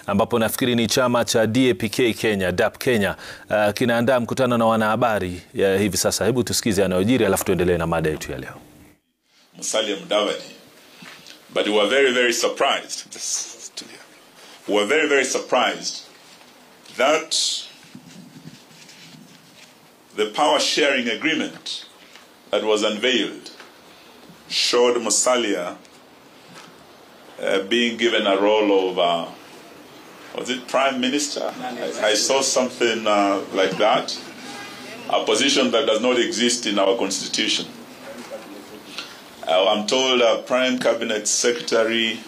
ambapo nafikiri ni chama cha DAP-K Kenya, DAP Kenya, kinaandaa mkutano na wanahabari hivi sasa. Hebu tusikize yanayojiri alafu tuendelee na mada yetu ya leo. Musalia Mudavadi, but we were very, very surprised. We were very, very surprised that the power sharing agreement that was unveiled showed Musalia being given a role of, was it Prime Minister? I saw something like that, a position that does not exist in our constitution. I'm told Prime Cabinet Secretary,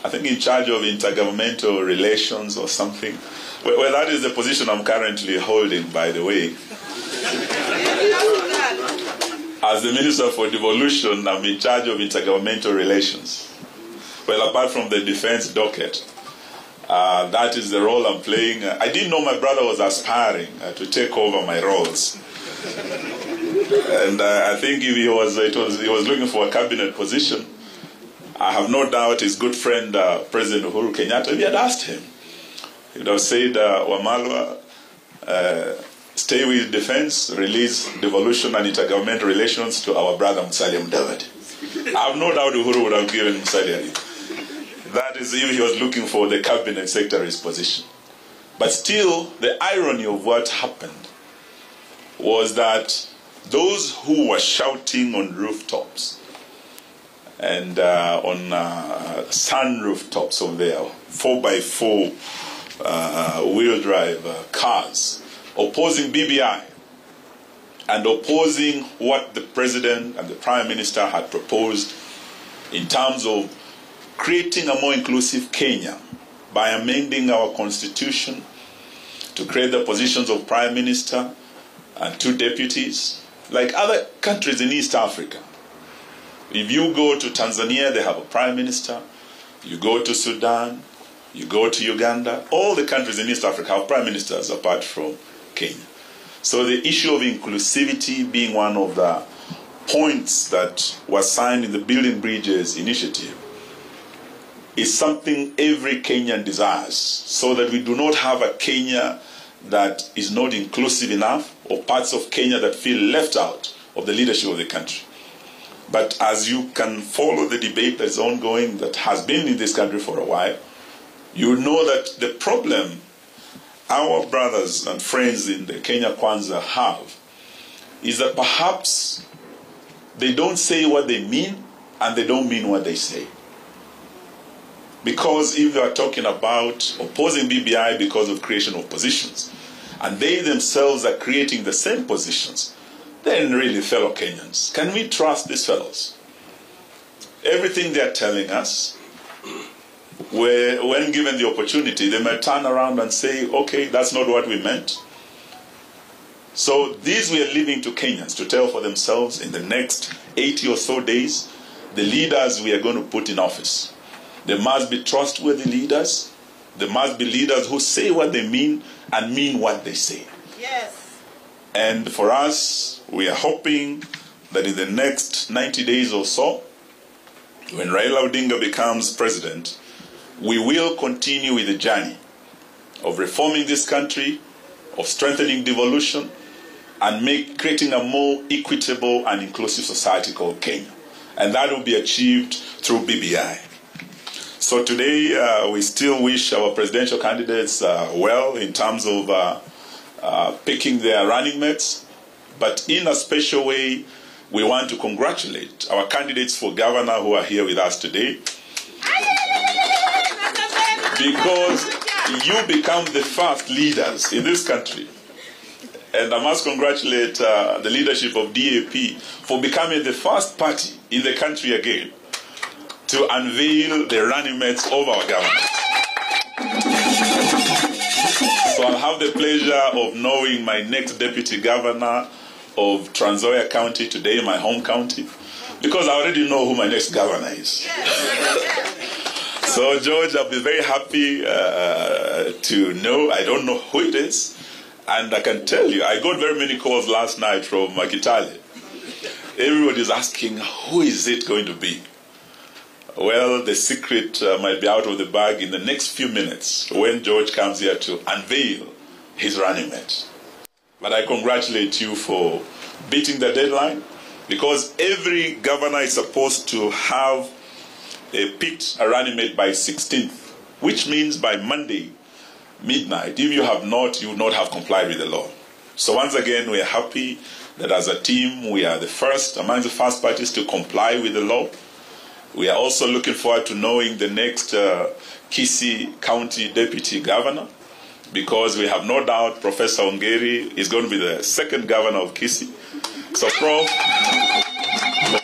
I think in charge of intergovernmental relations or something. Well, that is the position I'm currently holding, by the way. As the Minister for Devolution, I'm in charge of intergovernmental relations. Well, apart from the defense docket, that is the role I'm playing. I didn't know my brother was aspiring to take over my roles. And I think if he was looking for a cabinet position, I have no doubt his good friend, President Uhuru Kenyatta, if he had asked him, he would have said, Wamalwa, stay with defense, release devolution and intergovernmental relations to our brother Musalia Mudavadi. I have no doubt Uhuru would have given Musalia. That is if he was looking for the cabinet secretary's position. But still, the irony of what happened was that those who were shouting on rooftops and on sun rooftops of their 4x4 wheel drive cars, opposing BBI and opposing what the President and the Prime Minister had proposed in terms of creating a more inclusive Kenya by amending our constitution to create the positions of Prime Minister and 2 deputies, like other countries in East Africa. If you go to Tanzania, they have a Prime Minister. You go to Sudan, you go to Uganda, all the countries in East Africa have Prime Ministers apart from Kenya. So the issue of inclusivity being one of the points that was signed in the Building Bridges initiative is something every Kenyan desires, so that we do not have a Kenya that is not inclusive enough, or parts of Kenya that feel left out of the leadership of the country. But as you can follow the debate that is ongoing, that has been in this country for a while, you know that the problem our brothers and friends in the Kenya Kwanza have is that perhaps they don't say what they mean and they don't mean what they say. Because if they are talking about opposing BBI because of creation of positions, and they themselves are creating the same positions, then really, fellow Kenyans, can we trust these fellows? Everything they are telling us, when given the opportunity, they might turn around and say, okay, that's not what we meant. So these we are leaving to Kenyans to tell for themselves in the next 80 or so days, the leaders we are going to put in office. There must be trustworthy leaders. There must be leaders who say what they mean and mean what they say. Yes. And for us, we are hoping that in the next 90 days or so, when Raila Odinga becomes president, we will continue with the journey of reforming this country, of strengthening devolution, and creating a more equitable and inclusive society called Kenya. And that will be achieved through BBI. So today, we still wish our presidential candidates well in terms of picking their running mates. But in a special way, we want to congratulate our candidates for governor who are here with us today. Because you become the first leaders in this country. And I must congratulate the leadership of DAP for becoming the first party in the country again to unveil the running mates of our government. So I'll have the pleasure of knowing my next deputy governor of Trans Nzoia County today, my home county, because I already know who my next governor is. So George, I'll be very happy to know. I don't know who it is, and I can tell you, I got very many calls last night from Kitale. Everybody's asking, who is it going to be? Well, the secret might be out of the bag in the next few minutes when George comes here to unveil his running mate. But I congratulate you for beating the deadline, because every governor is supposed to have picked a running mate by 16th, which means by Monday midnight. If you have not, you will not have complied with the law. So once again, we are happy that as a team, we are the first among the first parties to comply with the law. We are also looking forward to knowing the next Kisii County Deputy Governor, because we have no doubt Professor Ongeri is going to be the second governor of Kisii. So, Prof,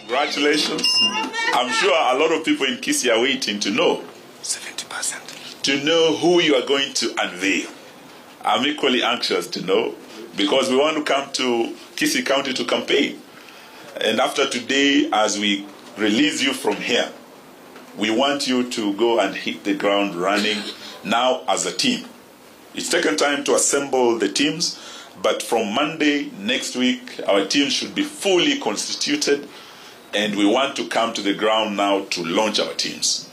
congratulations. I'm sure a lot of people in Kisii are waiting to know, 70%, to know who you are going to unveil. I'm equally anxious to know, because we want to come to Kisii County to campaign. And after today, as we release you from here, we want you to go and hit the ground running now as a team. It's taken time to assemble the teams, but from Monday next week, our team should be fully constituted, and we want to come to the ground now to launch our teams.